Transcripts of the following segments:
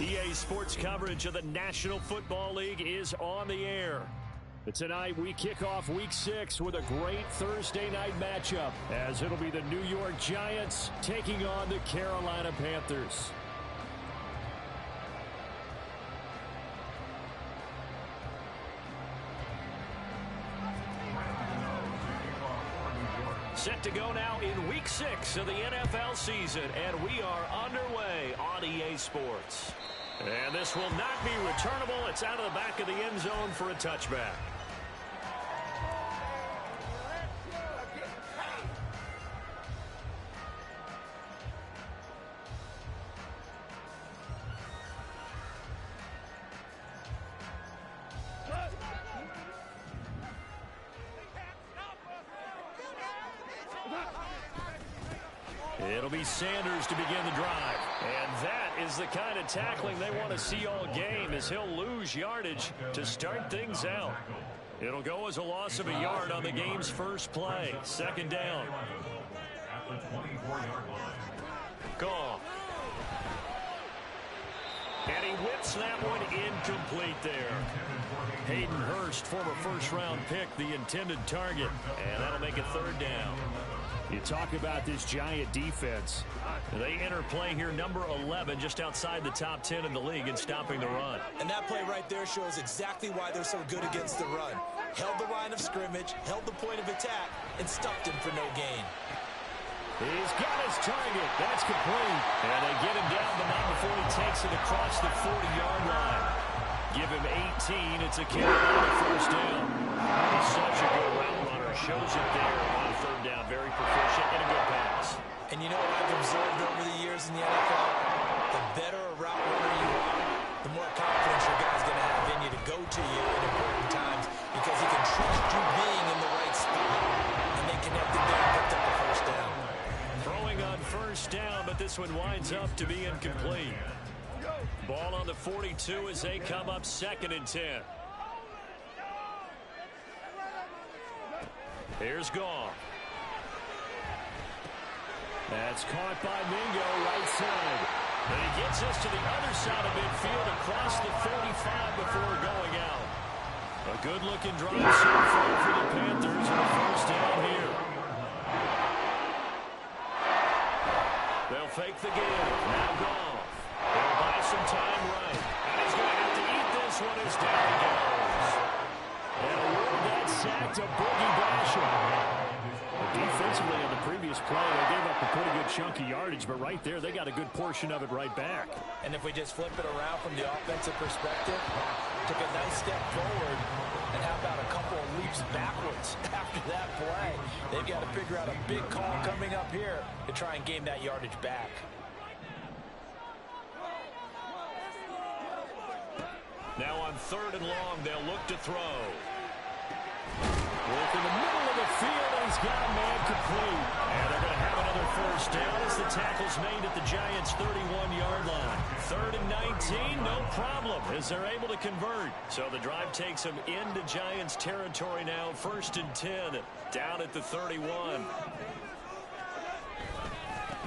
EA Sports coverage of the National Football League is on the air. Tonight, we kick off Week 6 with a great Thursday night matchup, as it'll be the New York Giants taking on the Carolina Panthers. Set to go now in Week 6 of the NFL season, and we are underway on EA Sports. And this will not be returnable. It's out of the back of the end zone for a touchback. It'll be Sanders to begin the drive. And that is the kind of tackling they want to see all game, as he'll lose yardage to start things out. It'll go as a loss of a yard on the game's first play. Second down. Goff. And he whips that one incomplete there. Hayden Hurst, former first-round pick, the intended target. And that'll make it third down. You talk about this Giant defense. They enter play here number 11, just outside the top 10 in the league in stopping the run. And that play right there shows exactly why they're so good against the run. Held the line of scrimmage, held the point of attack, and stuffed him for no gain. He's got his target. That's complete. And they get him down, but not before he takes it across the 40-yard line. Give him 18. It's a Carolina first down. He's such a good route runner. Shows it there on third down. Very proficient and a good pass. And you know what I've observed over the years in the NFL? The better a route runner you are, the more confidence your guy's going to have in you to go to you in important times, because he can trust you being in the right spot. And they connected there and picked up the first down. Throwing on first down, but this one winds up to be incomplete. Ball on the 42 as they come up second and 10. Here's Goff. That's caught by Mingo, right side. And he gets us to the other side of midfield across the 35 before going out. A good-looking drive so far for the Panthers and a first down here. They'll fake the game. Now Goff. They'll buy some time right. And he's going to have to eat this one as down he goes. And award that sack to Boogie Basham. Defensively on the previous play, they gave up a pretty good chunk of yardage, but right there, they got a good portion of it right back. And if we just flip it around from the offensive perspective, took a nice step forward, and how about a couple of leaps backwards after that play? They've got to figure out a big call coming up here to try and gain that yardage back. Now on third and long, they'll look to throw. Work in the middle of the field, and he's got a man complete. And they're going to have another first down as the tackle's made at the Giants' 31-yard line. Third and 19, no problem, as they're able to convert. So the drive takes them into Giants territory now. First and 10, down at the 31.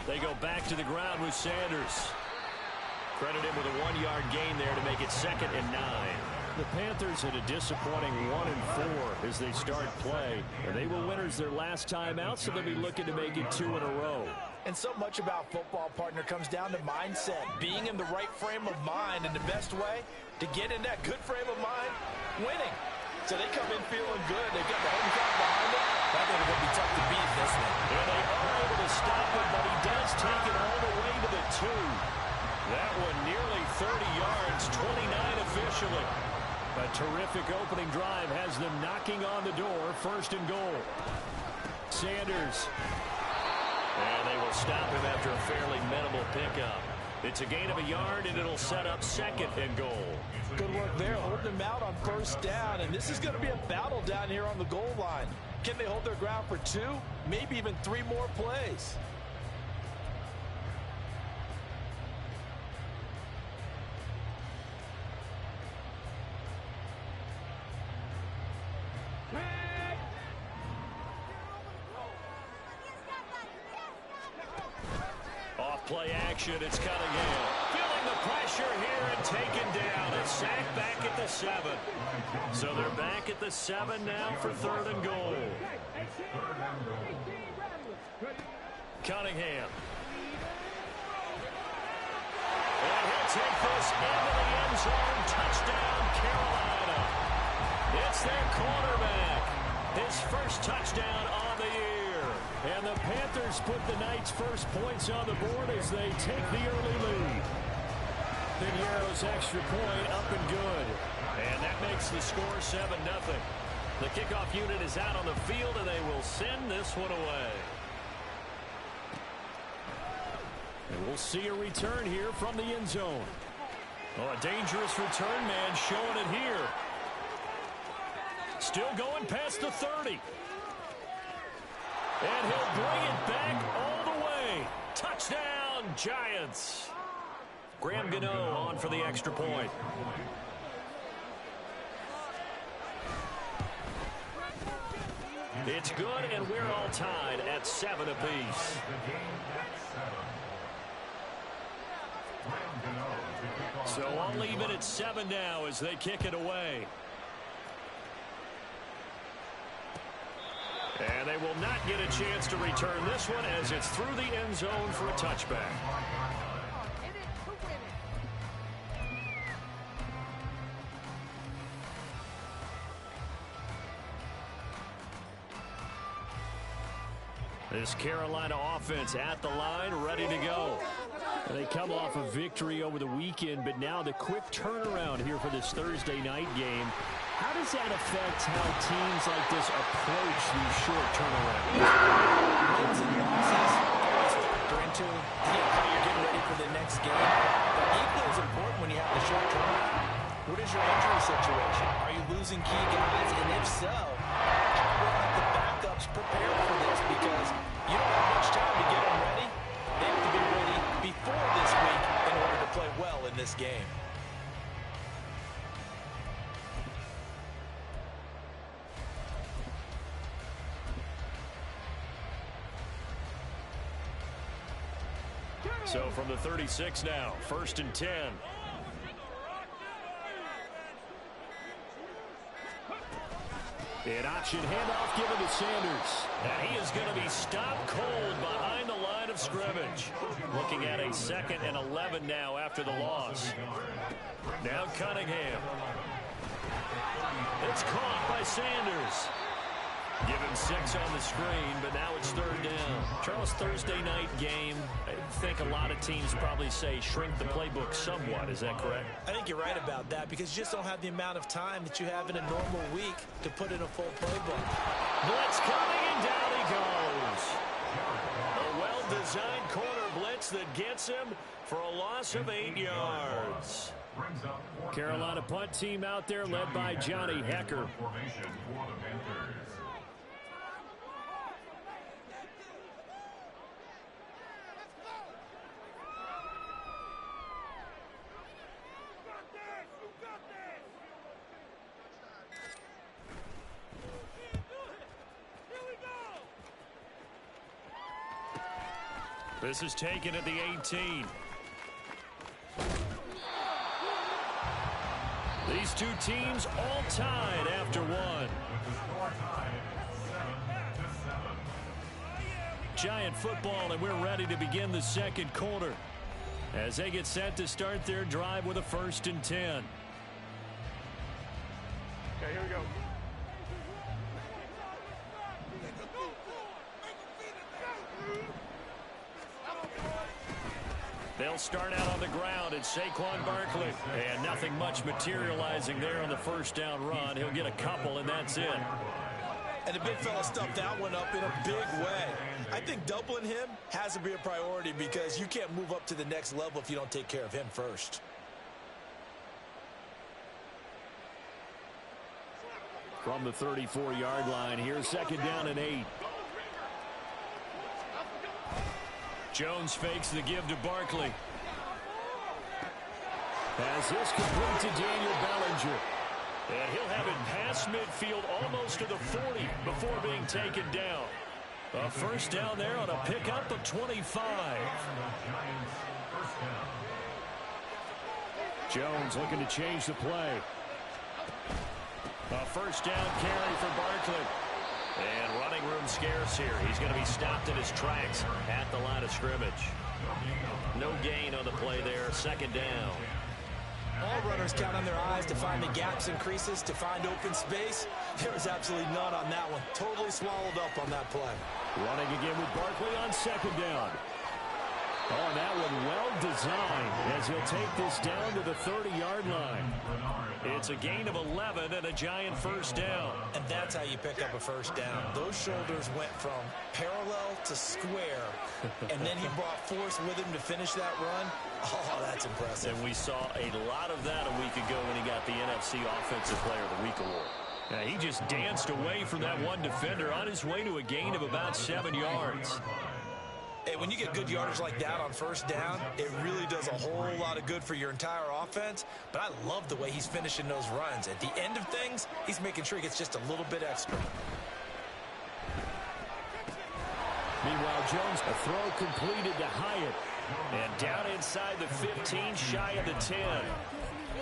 They go back to the ground with Sanders. Credit him with a 1-yard gain there to make it second and 9. The Panthers had a disappointing 1-4 as they start play. And they were winners their last time out, so they'll be looking to make it 2 in a row. And so much about football, partner, comes down to mindset. Being in the right frame of mind, and the best way to get in that good frame of mind, winning. So they come in feeling good. They've got the home crowd behind them. I think it's going to be tough to beat this one. And they are able to stop it, but he does take it all the way to the 2. That one nearly 30 yards, 29 officially. A terrific opening drive has them knocking on the door. First and goal. Sanders. And they will stop him after a fairly minimal pickup. It's a gain of a yard, and it'll set up second and goal. Good work there, holding them out on first down. And this is going to be a battle down here on the goal line. Can they hold their ground for 2, maybe even 3 more plays? Play action, it's Cunningham. Feeling the pressure. pressure here and taken down. A sack back at the 7. So they're back at the 7 now for 3rd and goal. Cunningham. And he'll take this into the end zone. Touchdown, Carolina. It's their quarterback. His first touchdown on the year. And the Panthers put the night's first points on the board as they take the early lead. Piñeiro's extra point up and good. And that makes the score 7-0. The kickoff unit is out on the field, and they will send this one away. And we'll see a return here from the end zone. Oh, a dangerous return man showing it here. Still going past the 30. And he'll bring it back all the way. Touchdown, Giants. Graham Gano on for the extra point. It's good, and we're all tied at 7 apiece. So I'll leave it at 7 now as they kick it away. And they will not get a chance to return this one as it's through the end zone for a touchback. This Carolina offense at the line, ready to go. They come off a victory over the weekend, but now the quick turnaround here for this Thursday night game. How does that affect how teams like this approach these short turnarounds? Wins and losses always factor into how you're getting ready for the next game. But equally as important when you have the short turnaround, what is your injury situation? Are you losing key guys? And if so, how well have the backups prepared for this? Because you don't have much time to get them ready. They have to be ready before this week in order to play well in this game. So from the 36 now, 1st and 10. An option handoff given to Sanders. And he is going to be stopped cold behind the line of scrimmage. Looking at a 2nd and 11 now after the loss. Now Cunningham. It's caught by Sanders. Give him 6 on the screen, but now it's 3rd down. Charles, Thursday night game, I think a lot of teams probably say shrink the playbook somewhat. Is that correct? I think you're right about that because you just don't have the amount of time that you have in a normal week to put in a full playbook. Blitz coming, and down he goes. A well-designed corner blitz that gets him for a loss of 8 yards. Carolina punt team out there led by Johnny Hecker. This is taken at the 18. These two teams all tied after one. Giant football, and we're ready to begin the second quarter as they get set to start their drive with a 1st and 10. Okay, here we go. They'll start out on the ground at Saquon Barkley. And nothing much materializing there on the 1st down run. He'll get a couple, and that's it. And the big fella stuffed that one up in a big way. I think doubling him has to be a priority because you can't move up to the next level if you don't take care of him first. From the 34-yard line, here's 2nd down and 8. Jones fakes the give to Barkley. As this complete to Daniel Bellinger. And he'll have it past midfield almost to the 40 before being taken down. A 1st down there on a pickup of 25. Jones looking to change the play. A first down carry for Barkley. And running room scarce here. He's going to be stopped in his tracks at the line of scrimmage. No gain on the play there. Second down. All runners count on their eyes to find the gaps and creases, to find open space. There was absolutely none on that one. Totally swallowed up on that play. Running again with Barkley on second down. Oh, that one well designed as he'll take this down to the 30-yard line. It's a gain of 11 and a giant first down. And that's how you pick up a first down. Those shoulders went from parallel to square, and then he brought force with him to finish that run. Oh, that's impressive. And we saw a lot of that a week ago when he got the NFC Offensive Player of the Week award. Now, he just danced away from that one defender on his way to a gain of about 7 yards. Hey, when you get good yardage like that on first down, it really does a whole lot of good for your entire offense. But I love the way he's finishing those runs. At the end of things, he's making sure he gets just a little bit extra. Meanwhile, Jones, a throw completed to Hyatt. And down inside the 15, shy of the 10.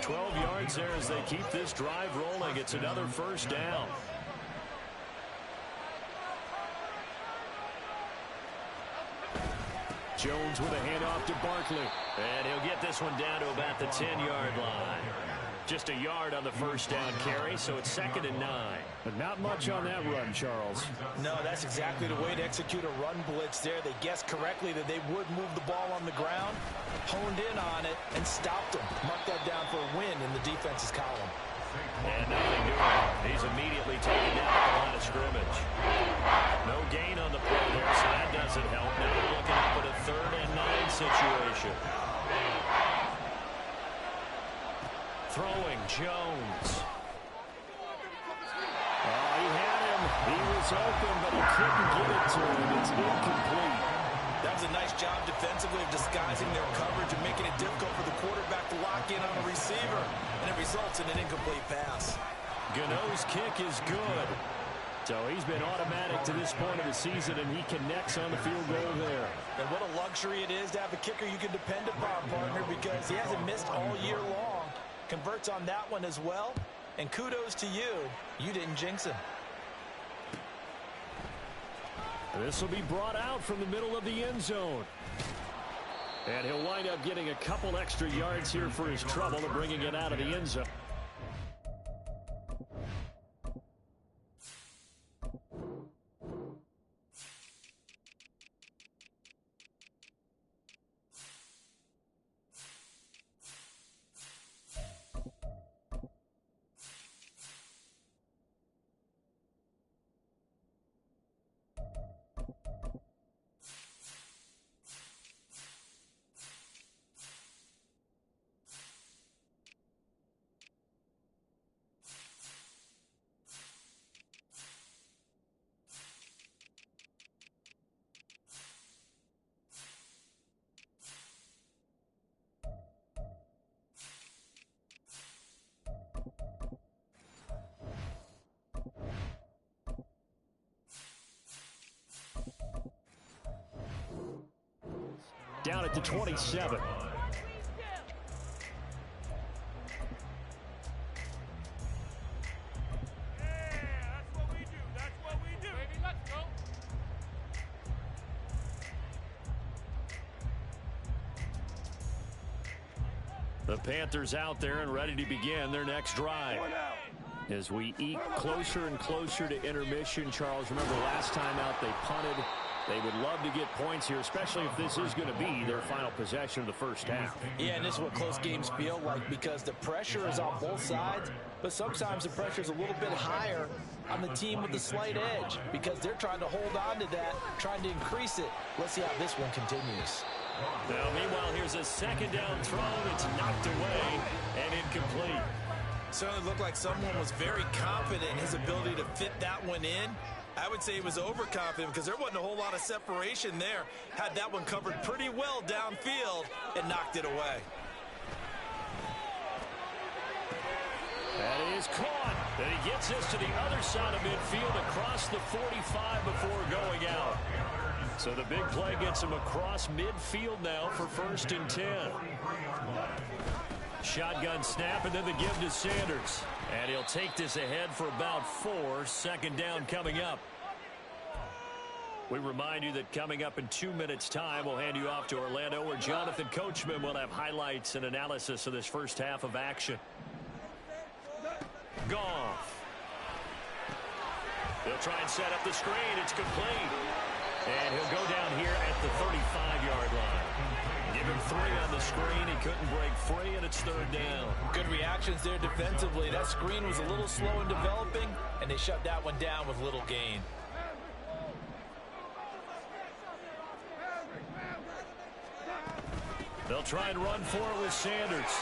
12 yards there as they keep this drive rolling. It's another first down. Jones with a handoff to Barkley. And he'll get this one down to about the 10-yard line. Just a yard on the first down carry, so it's 2nd and 9. But not much on that run, Charles. No, that's exactly the way to execute a run blitz there. They guessed correctly that they would move the ball on the ground, honed in on it, and stopped him. Marked that down for a win in the defense's column. And nothing doing. He's immediately taken down at the line of scrimmage. No gain on the play there, so that doesn't help. Now they're looking up at a 3rd and 9 situation. Throwing Jones. Oh, he had him. He was open, but he couldn't get it to him. It's incomplete. That was a nice job defensively of disguising their coverage and making it difficult for the quarterback to lock in on a receiver. And it results in an incomplete pass. Gano's kick is good. So he's been automatic to this point of the season, and he connects on the field goal there. And what a luxury it is to have a kicker you can depend upon, partner, because he hasn't missed all year long. Converts on that one as well. And kudos to you. You didn't jinx him. This will be brought out from the middle of the end zone. And he'll wind up getting a couple extra yards here for his trouble and bringing it out of the end zone. Down at the 27. The Panthers out there and ready to begin their next drive. As we eke closer and closer to intermission, Charles, remember last time out they punted. They would love to get points here, especially if this is going to be their final possession of the first half. Yeah, and this is what close games feel like because the pressure is on both sides, but sometimes the pressure is a little bit higher on the team with the slight edge because they're trying to hold on to that, trying to increase it. Let's see how this one continues. Now, meanwhile, here's a second down throw. It's knocked away and incomplete. Certainly looked like someone was very confident in his ability to fit that one in. I would say he was overconfident because there wasn't a whole lot of separation there. Had that one covered pretty well downfield and knocked it away. That is caught. And he gets this to the other side of midfield across the 45 before going out. So the big play gets him across midfield now for 1st and 10. Shotgun snap, and then the give to Sanders. And he'll take this ahead for about 4. Second down coming up. We remind you that coming up in 2 minutes' time, we'll hand you off to Orlando, where Jonathan Coachman will have highlights and analysis of this first half of action. Goff. They'll try and set up the screen. It's complete. And he'll go down here at the 35-yard line. Give him 3 on the screen. He couldn't break free, and it's third down. Good reactions there defensively. That screen was a little slow in developing, and they shut that one down with little gain. They'll try and run for it with Sanders.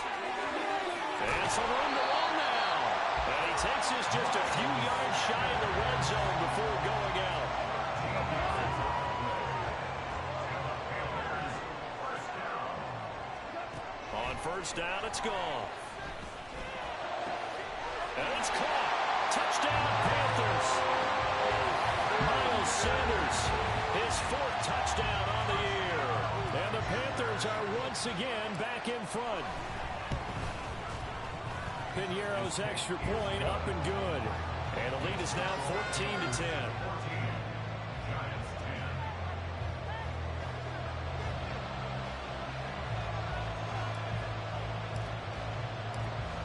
And some room to run now. And he takes this just a few yards shy of the red zone before going out. On first down, it's gone. And it's caught. Touchdown, Panthers. Miles Sanders, his 4th touchdown on the year. And the Panthers are once again back in front. Piñeiro's extra point up and good. And the lead is now 14-10.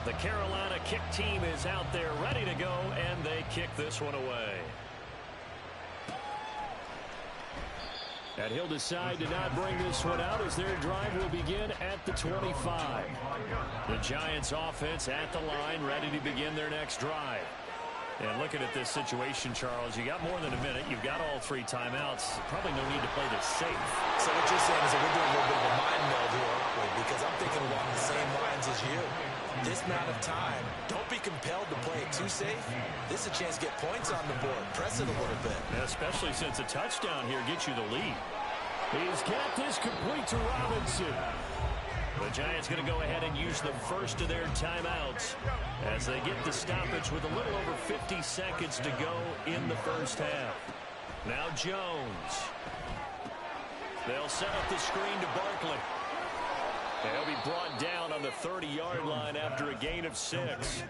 The Carolina kick team is out there ready to go, and they kick this one away. And he'll decide to not bring this one out as their drive will begin at the 25. The Giants offense at the line, ready to begin their next drive. And looking at this situation, Charles, you got more than a minute. You've got all 3 timeouts. Probably no need to play this safe. So what you're saying is that we're doing a little bit of a mind meld here, because I'm thinking along the same lines as you. This amount of time, don't be compelled to play it too safe. This is a chance to get points on the board. Press it a little bit. Especially since a touchdown here gets you the lead. He's got this complete to Robinson. The Giants going to go ahead and use the first of their timeouts as they get the stoppage with a little over 50 seconds to go in the first half. Now Jones. They'll set up the screen to Barkley. He'll be brought down on the 30-yard line after a gain of 6.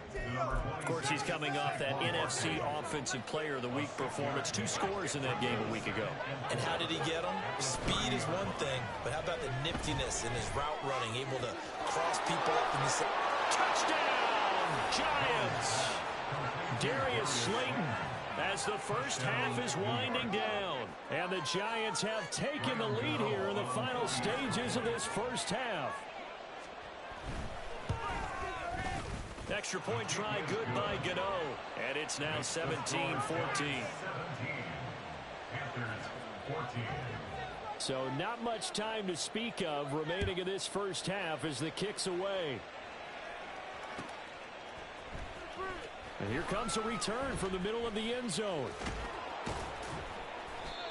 Of course, he's coming off that NFC Offensive Player of the Week performance. 2 scores in that game a week ago. And how did he get them? Speed is one thing, but how about the niftiness in his route running, able to cross people up in the... Touchdown, Giants! Darius Slayton as the first half is winding down. And the Giants have taken the lead here in the final stages of this first half. Extra point try good by Gano. And it's now 17-14. So not much time to speak of remaining in this first half as the kick's away. And here comes a return from the middle of the end zone.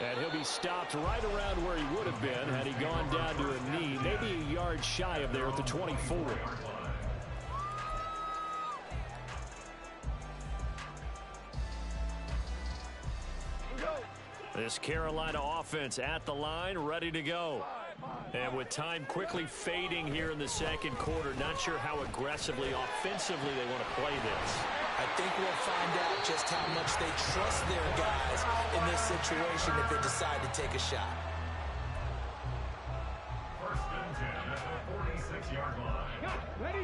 And he'll be stopped right around where he would have been had he gone down to a knee, maybe a yard shy of there at the 24. This Carolina offense at the line, ready to go. And with time quickly fading here in the second quarter, not sure how aggressively, offensively they want to play this. I think we'll find out just how much they trust their guys in this situation if they decide to take a shot.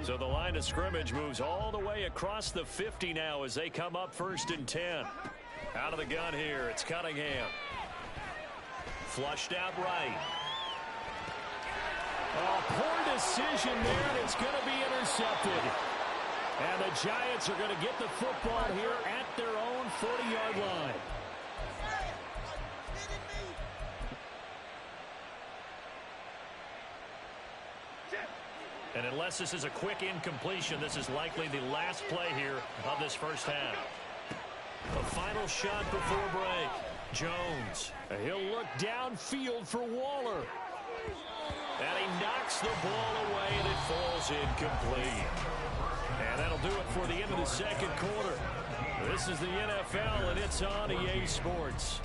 So the line of scrimmage moves all the way across the 50 now as they come up 1st and 10. Out of the gun here, it's Cunningham. Flushed out right. Oh, poor decision there, and it's going to be intercepted. And the Giants are going to get the football here at their own 40-yard line. And unless this is a quick incompletion, this is likely the last play here of this first half. A final shot before break. Jones. He'll look downfield for Waller. And he knocks the ball away, and it falls incomplete. And that'll do it for the end of the second quarter. This is the NFL, and it's on EA Sports.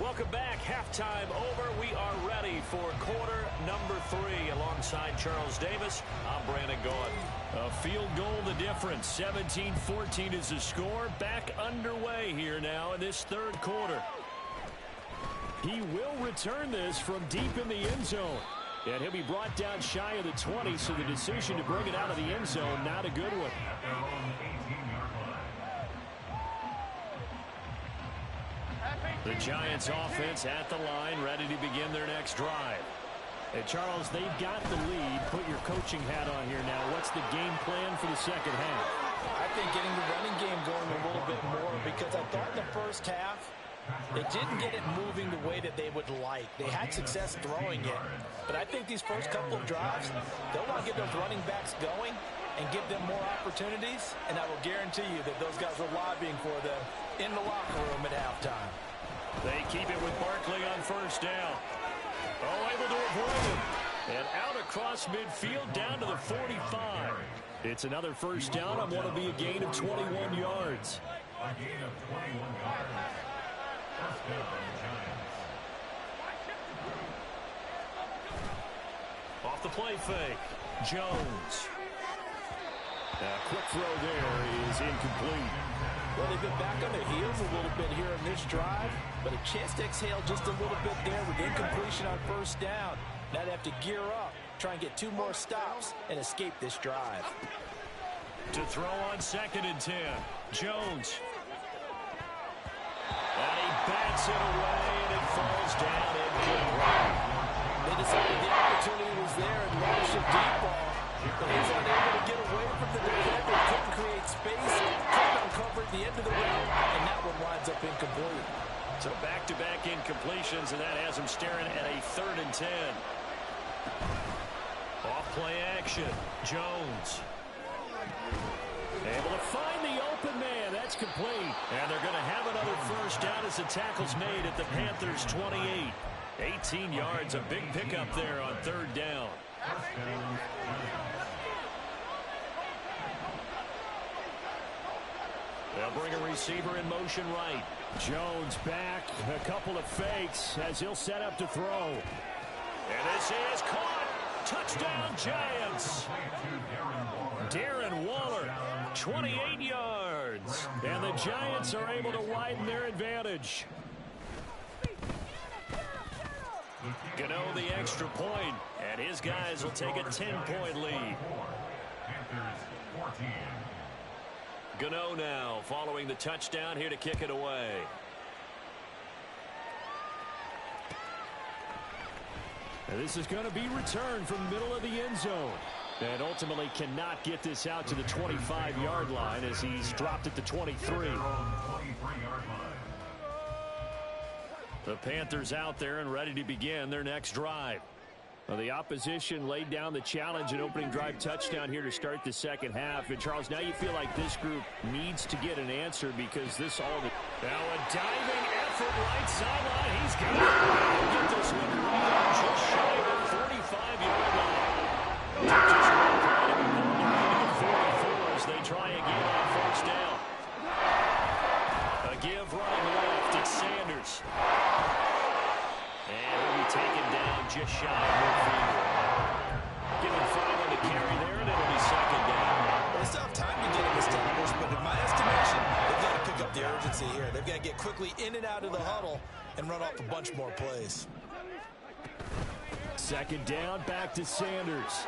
Welcome back. Halftime over. We are ready for quarter number 3. Alongside Charles Davis, I'm Brandon Gaudin. A field goal the difference. 17-14 is the score. Back underway here now in this third quarter. He will return this from deep in the end zone. And he'll be brought down shy of the 20, so the decision to bring it out of the end zone, not a good one. The Giants offense at the line, ready to begin their next drive. Hey, Charles, they've got the lead. Put your coaching hat on here now. What's the game plan for the second half? I think getting the running game going a little bit more, because I thought in the first half they didn't get it moving the way that they would like. They had success throwing it, but I think these first couple of drives, they'll want to get those running backs going and give them more opportunities, and I will guarantee you that those guys were lobbying for them in the locker room at halftime. They keep it with Barkley on first down. Oh, able to avoid him. And out across midfield down to the 45. It's another first down on what will be a gain of 21 yards. A gain of 21 yards. First down on the Giants. Off the play fake. Jones. A quick throw there is incomplete. Well, they've been back on their heels a little bit here in this drive, but a chance to exhale just a little bit there with incompletion on first down. Now they have to gear up, try and get 2 more stops, and escape this drive. To throw on 2nd and 10. Jones. And he bats it away, and it falls down incomplete. They decided the opportunity was there and launched a deep ball, but he's unable to get away from the defender. Couldn't create space, couldn't uncover at the end of the route, and that one winds up incomplete. So back-to-back incompletions, and that has him staring at a 3rd and 10. Off play action. Jones. Able to find the open man. That's complete. And they're going to have another first down as the tackle's made at the Panthers' 28. 18 yards, a big pickup there on 3rd down. They'll bring a receiver in motion right. Jones back, a couple of fakes as he'll set up to throw. And this is caught. Touchdown, Giants. Darren Waller, 28 yards. And the Giants are able to widen their advantage. Gano the extra point, and his guys will take a 10-point lead. Gano now following the touchdown here to kick it away. And this is going to be returned from the middle of the end zone. And ultimately cannot get this out to the 25-yard line as he's dropped it to 23. The Panthers out there and ready to begin their next drive. Well, the opposition laid down the challenge and opening drive touchdown here to start the second half. And, Charles, now you feel like this group needs to get an answer because this all... Now a diving effort right sideline. He's got it. He'll get this one just shy of the 45-yard line. Just right 44 as they try again on first down. A give running left. It's Sanders. And he'll be taken down just shy of midfield. Give him 5 on the carry there, and it'll be 2nd down. Well, they still have time to get him established, but in my estimation, they've got to pick up the urgency here. They've got to get quickly in and out of the huddle and run off a bunch more plays. 2nd down, back to Sanders.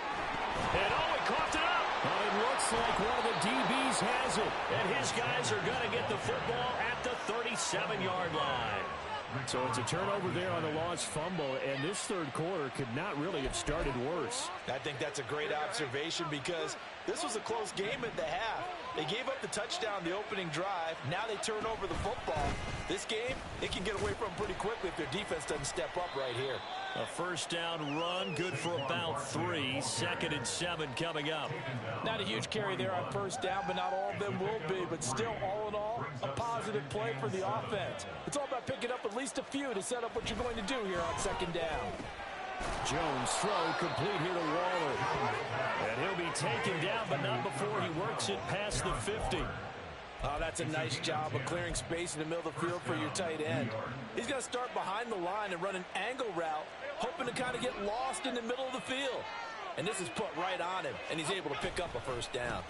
And oh, he coughed it up. And it looks like one of the DBs has it. And his guys are going to get the football at the 37-yard line. So it's a turnover there on the lost fumble, and this third quarter could not really have started worse. I think that's a great observation because this was a close game at the half. They gave up the touchdown the opening drive. Now they turn over the football. This game, they can get away from pretty quickly if their defense doesn't step up right here. A first down run, good for about 3. 2nd and 7 coming up. Not a huge carry there on first down, but not all of them will be. But still, all in all, a positive play for the offense. It's all about picking up at least a few to set up what you're going to do here on 2nd down. Jones throw complete here to Waller. And he'll be taken down, but not before he works it past the 50. Oh, that's a nice job of clearing space in the middle of the field for your tight end. He's going to start behind the line and run an angle route, hoping to kind of get lost in the middle of the field. And this is put right on him, and he's able to pick up a first down.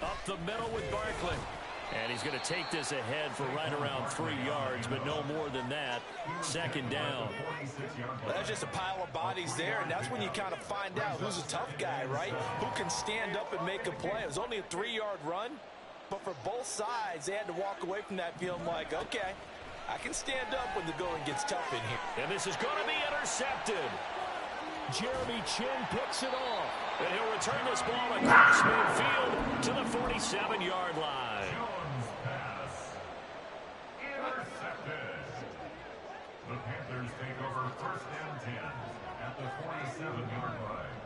Up the middle with Barkley. And he's going to take this ahead for right around 3 yards, but no more than that. Second down. Well, that's just a pile of bodies there, and that's when you kind of find out who's a tough guy, right? Who can stand up and make a play. It was only a 3-yard run, but for both sides, they had to walk away from that feeling like, okay, I can stand up when the going gets tough in here. And this is going to be intercepted. Jeremy Chin picks it off. And he'll return this ball across midfield to the 47-yard line. The Panthers take over first down 10 at the 47-yard line.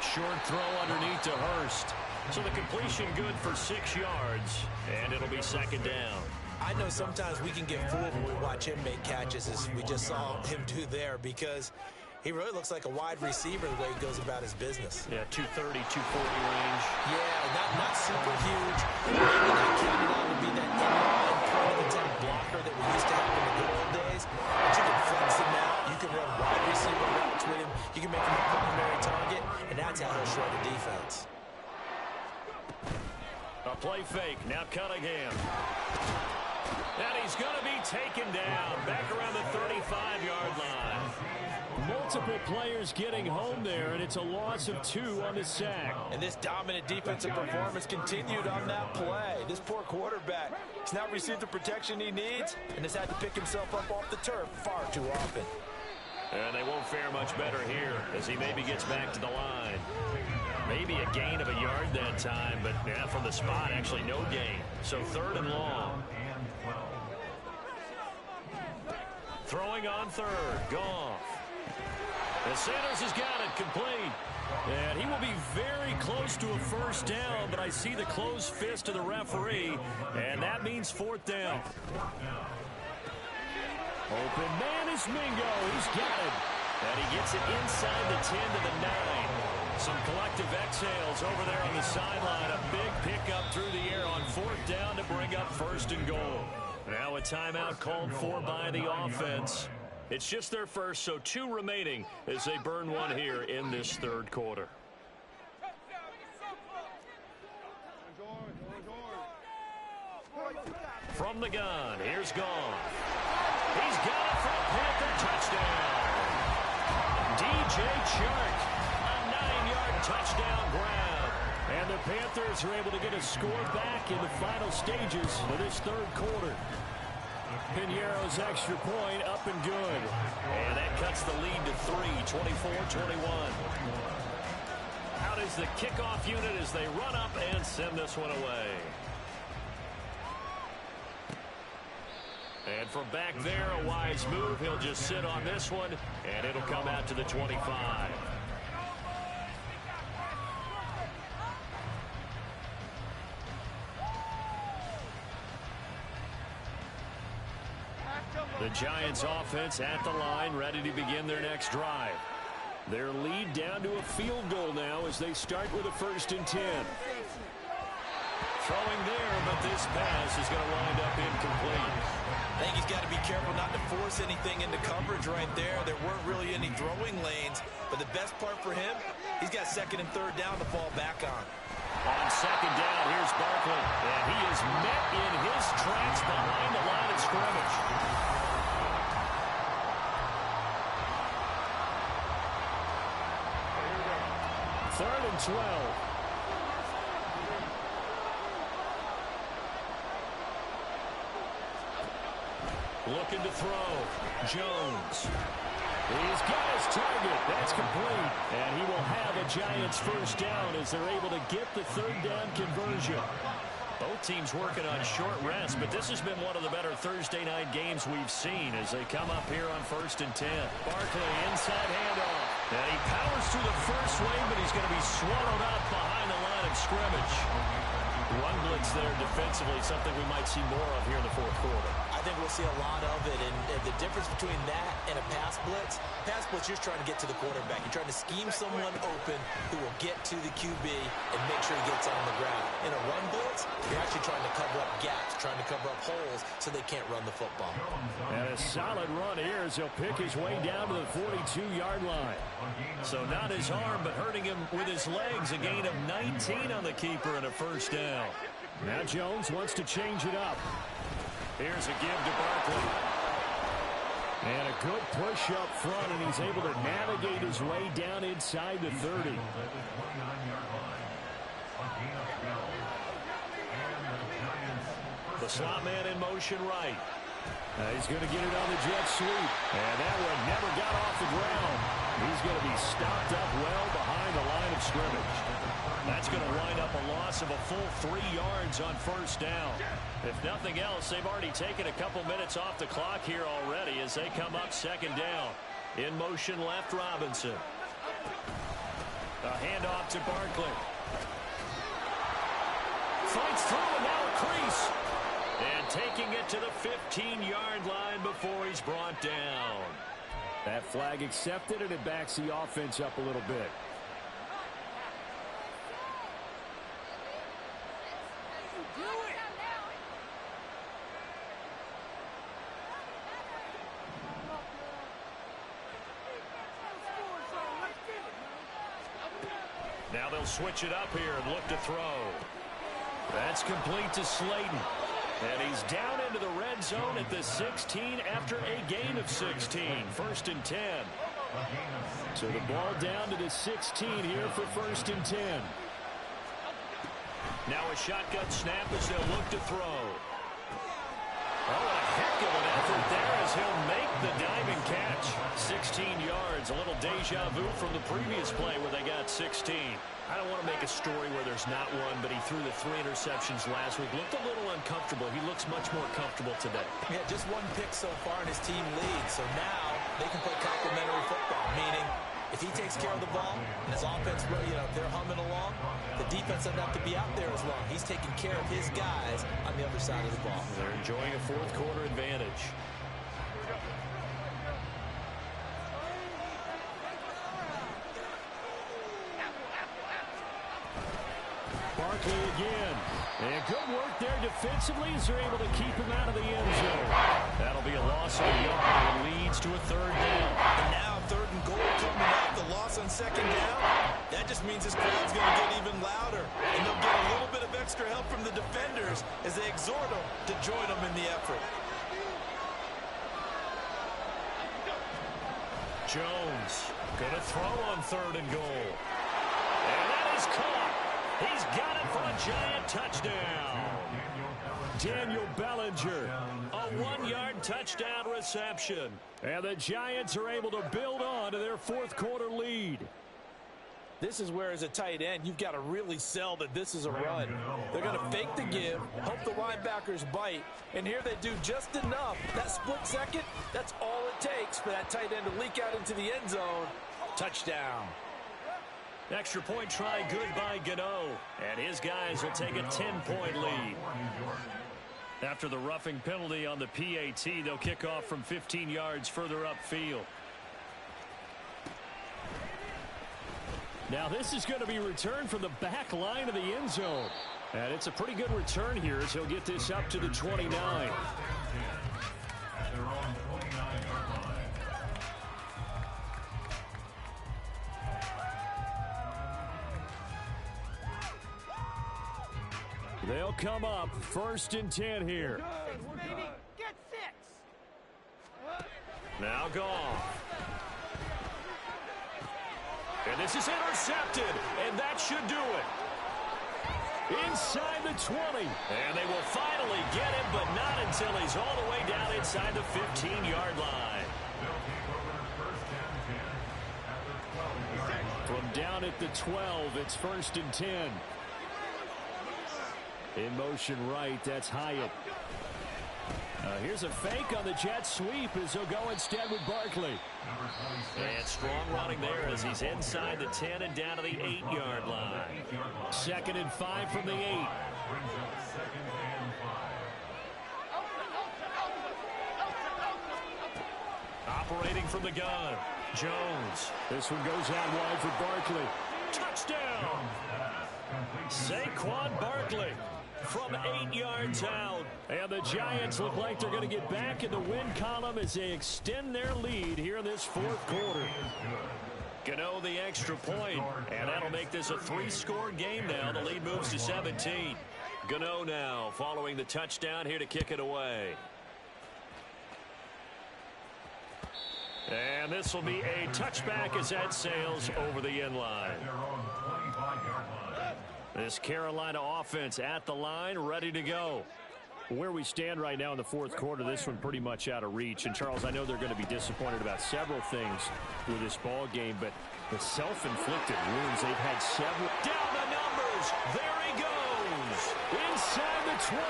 Short throw underneath to Hurst. So the completion good for 6 yards, and it'll be second down. I know sometimes we can get fooled when we watch him make catches, as we just saw him do there, because he really looks like a wide receiver the way he goes about his business. Yeah, 230, 240 range. Yeah, not super huge. Maybe not counted on to be that in-line point-of-attack blocker that we used to have in the good old days. But you can flex him out. You can run wide receiver routes with him. You can make him a primary target, and that's how he'll shred a defense. A play fake. Now Cunningham. And he's going to be taken down back around the 35-yard line. Multiple players getting home there, and it's a loss of 2 on the sack. And this dominant defensive performance continued on that play. This poor quarterback has not received the protection he needs and has had to pick himself up off the turf far too often. And they won't fare much better here as he maybe gets back to the line. Maybe a gain of a yard that time, but yeah, from the spot, actually no gain. So 3rd and long. Throwing on 3rd. Goff. And Sanders has got it complete. And he will be very close to a first down, but I see the closed fist of the referee, and that means 4th down. Open man is Mingo. He's got it. And he gets it inside the 10 to the 9. Some collective exhales over there on the sideline. A big pickup through the air on 4th down to bring up 1st and goal. Now a timeout called for by the offense. It's just their first, so 2 remaining as they burn one here in this 3rd quarter. From the gun, here's Goff. He's got it for a Panther touchdown. DJ Chark, a 9-yard touchdown grab. And the Panthers are able to get a score back in the final stages of this 3rd quarter. Piñeiro's extra point up and good. And that cuts the lead to 3, 24-21. Out is the kickoff unit as they run up and send this one away. And from back there, a wise move. He'll just sit on this one, and it'll come out to the 25. The Giants offense at the line, ready to begin their next drive. Their lead down to a field goal now as they start with a 1st and 10. Throwing there, but this pass is going to wind up incomplete. I think he's got to be careful not to force anything into coverage right there. There weren't really any throwing lanes, but the best part for him, he's got 2nd and 3rd down to fall back on. On 2nd down, here's Barkley, and he is met in his tracks behind the line of scrimmage. 3rd and 12. Looking to throw. Jones. He's got his target. That's complete. And he will have a Giants first down as they're able to get the 3rd down conversion. Both teams working on short rest, but this has been one of the better Thursday night games we've seen as they come up here on 1st and 10. Barkley inside handoff. And he powers through the first wave, but he's going to be swallowed up behind the line of scrimmage. One blitz there defensively, something we might see more of here in the 4th quarter. I think we'll see a lot of it. And the difference between that and a pass blitz, you're just trying to get to the quarterback. You're trying to scheme someone open who will get to the QB and make sure he gets on the ground. In a run blitz, you're actually trying to cover up gaps, trying to cover up holes so they can't run the football. And a solid run here as he'll pick his way down to the 42-yard line. So not his arm, but hurting him with his legs. A gain of 19 on the keeper and a first down. Now Jones wants to change it up. Here's a give to Barkley. And a good push up front, and he's able to navigate his way down inside the 30. The slot man in motion right. He's going to get it on the jet sweep. And that one never got off the ground. He's going to be stopped up well behind the line of scrimmage. That's going to wind up a loss of a full 3 yards on first down. If nothing else, they've already taken a couple minutes off the clock here already as they come up second down. In motion left, Robinson. A handoff to Barkley. Fights through and now a crease. And taking it to the 15-yard line before he's brought down. That flag accepted, and it backs the offense up a little bit. Now they'll switch it up here and look to throw. That's complete to Slayton. And he's down into the red zone at the 16 after a gain of 16. First and 10. So the ball down to the 16 here for first and 10. Now a shotgun snap as they'll look to throw. Oh, a heck of an effort there as he'll make the diving catch. 16 yards, a little deja vu from the previous play where they got 16. I don't want to make a story where there's not one, but he threw the 3 interceptions last week. Looked a little uncomfortable. He looks much more comfortable today. Yeah, just one pick so far and his team leads. So now they can play complementary football, meaning if he takes care of the ball and his offense, they're humming along, the defense doesn't have to be out there as long. He's taking care of his guys on the other side of the ball. They're enjoying a fourth quarter advantage. Barkley again. And good work there defensively as they're able to keep him out of the end zone. That'll be a loss of a yard and leads to a third down. And now third and goal coming up. The loss on second down. That just means this crowd's going to get even louder. And they'll get a little bit of extra help from the defenders as they exhort them to join them in the effort. Jones going to throw on third and goal. And that is caught. He's got it for a Giant touchdown. Daniel Bellinger, a 1-yard touchdown reception. And the Giants are able to build on to their fourth quarter lead. This is where, as a tight end, you've got to really sell that this is a run. They're going to fake the give, hope the linebackers bite, and here they do just enough. That split second, that's all it takes for that tight end to leak out into the end zone. Touchdown. Extra point try good by Gano. And his guys will take a 10-point lead. After the roughing penalty on the PAT, they'll kick off from 15 yards further upfield. Now this is going to be returned from the back line of the end zone. And it's a pretty good return here as he'll get this up to the 29. They'll come up first and 10 here. Get 6. Now Goff. And this is intercepted, and that should do it. Inside the 20. And they will finally get him, but not until he's all the way down inside the 15-yard line. From down at the 12, it's first and 10. In motion right, that's Hyatt. Here's a fake on the jet sweep as he'll go instead with Barkley. And strong running there as he's inside the 10 and down to the 8-yard line. Second and 5 from the 8. operating from the gun. Jones. This one goes out wide for Barkley. Touchdown! Saquon Barkley from 8 yards out. And the Giants look like they're going to get back in the win column as they extend their lead here in this fourth quarter. Gano the extra point, and that'll make this a 3-score game now. The lead moves to 17. Gano now following the touchdown here to kick it away. And this will be a touchback as that sails over the end line. This Carolina offense at the line, ready to go. Where we stand right now in the fourth quarter, this one pretty much out of reach. And, Charles, I know they're going to be disappointed about several things with this ball game, but the self-inflicted wounds, they've had several. Down the numbers. There he goes. Inside the 20.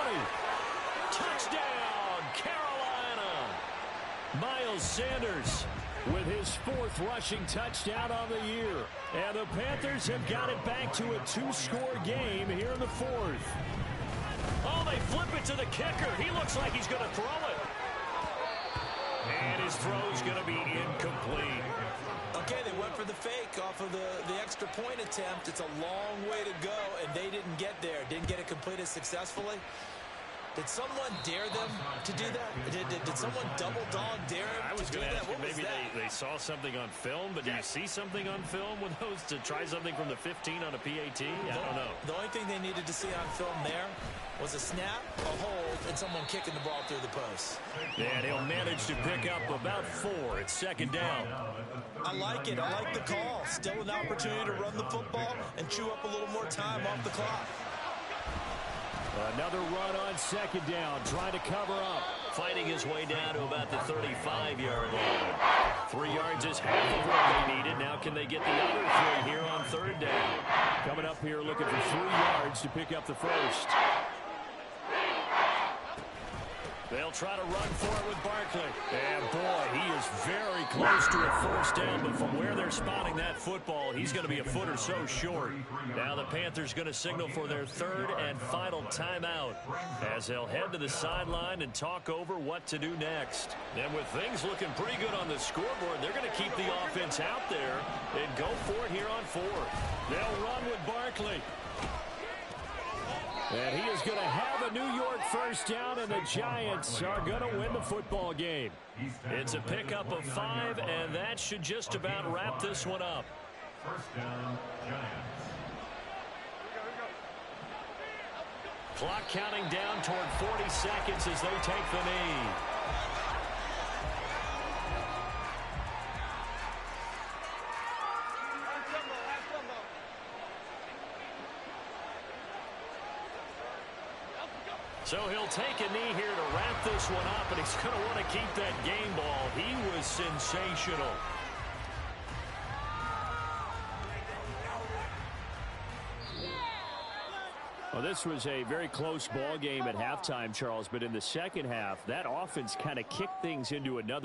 Touchdown, Carolina. Miles Sanders with his 4th rushing touchdown on the year. And the Panthers have got it back to a 2-score game here in the 4th. Oh, they flip it to the kicker. He looks like he's going to throw it. And his throw's going to be incomplete. Okay, they went for the fake off of the extra point attempt. It's a long way to go, and they didn't get there. Didn't get it completed successfully. Did someone dare them to do that? Did someone double dog dare them to do that? I was going to ask you, maybe they saw something on film, but do you see something on film with those to try something from the 15 on a PAT? I don't know. The only thing they needed to see on film there was a snap, a hold, and someone kicking the ball through the post. And he'll manage to pick up about 4. It's 2nd down. I like it. I like the call. Still an opportunity to run the football and chew up a little more time off the clock. Another run on 2nd down, trying to cover up. Fighting his way down to about the 35-yard line. 3 yards is half of what they needed. Now can they get the other 3 here on 3rd down? Coming up here looking for 3 yards to pick up the first. They'll try to run for it with Barkley. And boy, he is very close to a 1st down, but from where they're spotting that football, he's going to be a foot or so short. Now the Panthers going to signal for their 3rd and final timeout as they'll head to the sideline and talk over what to do next. And with things looking pretty good on the scoreboard, they're going to keep the offense out there and go for it here on 4th. They'll run with Barkley. And he is going to have a New York 1st down, and the Giants are going to win the football game. It's a pickup of 5, and that should just about wrap this one up. 1st down, Giants. Clock counting down toward 40 seconds as they take the knee. So he'll take a knee here to wrap this one up, and he's going to want to keep that game ball. He was sensational. Well, this was a very close ball game at halftime, Charles, but in the second half, that offense kind of kicked things into another